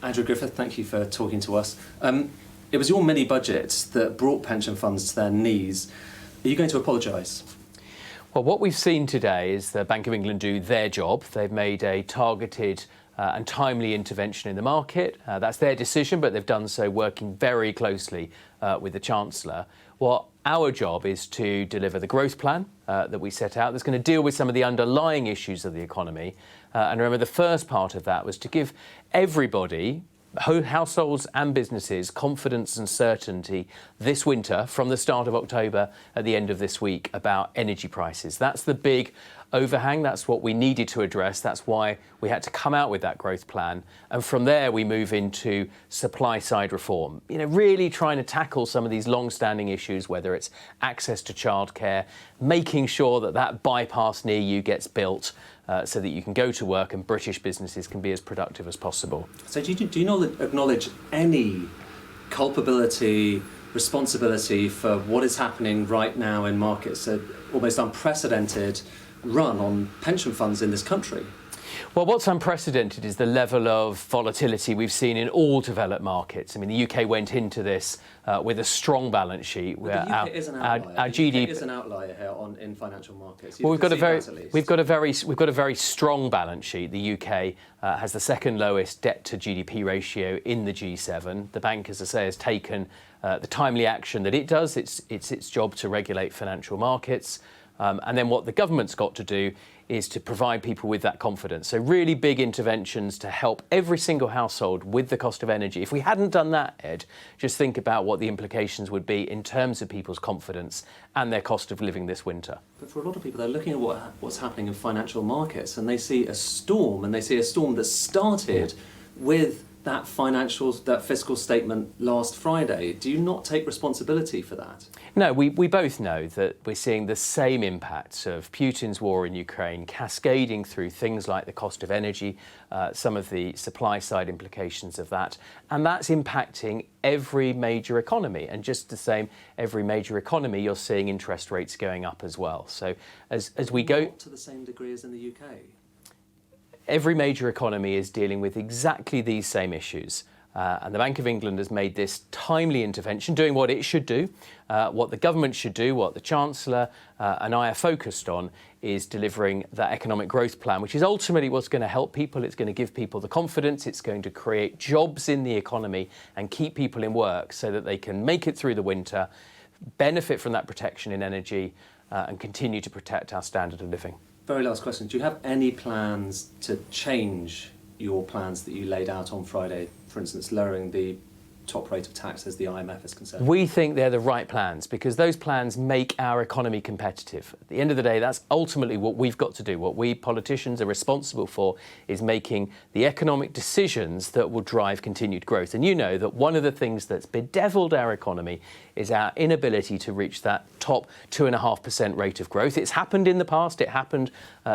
Andrew Griffith, thank you for talking to us. It was your mini budget that brought pension funds to their knees. Are you going to apologise? Well, what we've seen today is the Bank of England do their job. They've made a targeted and timely intervention in the market. That's their decision, but they've done so working very closely with the Chancellor. What our job is to deliver the growth plan that we set out that's going to deal with some of the underlying issues of the economy. And remember, the first part of that was to give everybody, households and businesses, confidence and certainty this winter from the start of October at the end of this week about energy prices. That's the big overhang. That's what we needed to address. That's why we had to come out with that growth plan. And from there, we move into supply side reform, really trying to tackle some of these long-standing issues, whether it's access to childcare, making sure that that bypass near you gets built so that you can go to work and British businesses can be as productive as possible. So do you acknowledge any culpability, responsibility for what is happening right now in markets, an almost unprecedented run on pension funds in this country? Well, what's unprecedented is the level of volatility we've seen in all developed markets. I mean, the UK went into this with a strong balance sheet. Well, the UK is an outlier. Our GDP is an outlier here in financial markets. Well, we've got a very strong balance sheet. The UK has the second lowest debt to GDP ratio in the G7. The bank, as I say, has taken the timely action that it does. It's its job to regulate financial markets. And then what the government's got to do is to provide people with that confidence. So really big interventions to help every single household with the cost of energy. If we hadn't done that, Ed, just think about what the implications would be in terms of people's confidence and their cost of living this winter. But for a lot of people, they're looking at what's happening in financial markets and they see a storm, that started with that fiscal statement last Friday. Do you not take responsibility for that? No, we both know that we're seeing the same impacts of Putin's war in Ukraine cascading through things like the cost of energy, some of the supply side implications of that, and that's impacting every major economy. And just the same, every major economy, you're seeing interest rates going up as well. So as we go to the same degree as in the UK. Every major economy is dealing with exactly these same issues. And the Bank of England has made this timely intervention, doing what it should do, what the government should do, what the Chancellor and I are focused on is delivering that economic growth plan, which is ultimately what's going to help people. It's going to give people the confidence. It's going to create jobs in the economy and keep people in work so that they can make it through the winter, benefit from that protection in energy and continue to protect our standard of living. Very last question. Do you have any plans to change your plans that you laid out on Friday? For instance, lowering the top rate of tax as the IMF is concerned? We think they're the right plans because those plans make our economy competitive. At the end of the day, that's ultimately what we've got to do. What we politicians are responsible for is making the economic decisions that will drive continued growth. And you know that one of the things that's bedeviled our economy is our inability to reach that top 2.5% rate of growth. It's happened in the past. It happened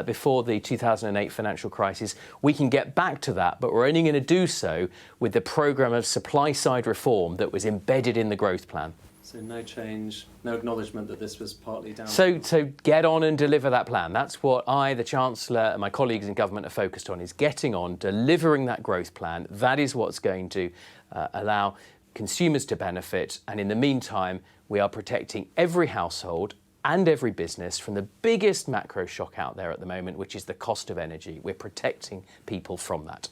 before the 2008 financial crisis. We can get back to that, but we're only going to do so with the programme of supply-side reform that was embedded in the growth plan. So no change, no acknowledgement that this was partly down. So get on and deliver that plan. That's what I, the Chancellor, and my colleagues in government are focused on, is getting on, delivering that growth plan. That is what's going to allow consumers to benefit. And in the meantime, we are protecting every household and every business from the biggest macro shock out there at the moment, which is the cost of energy. We're protecting people from that.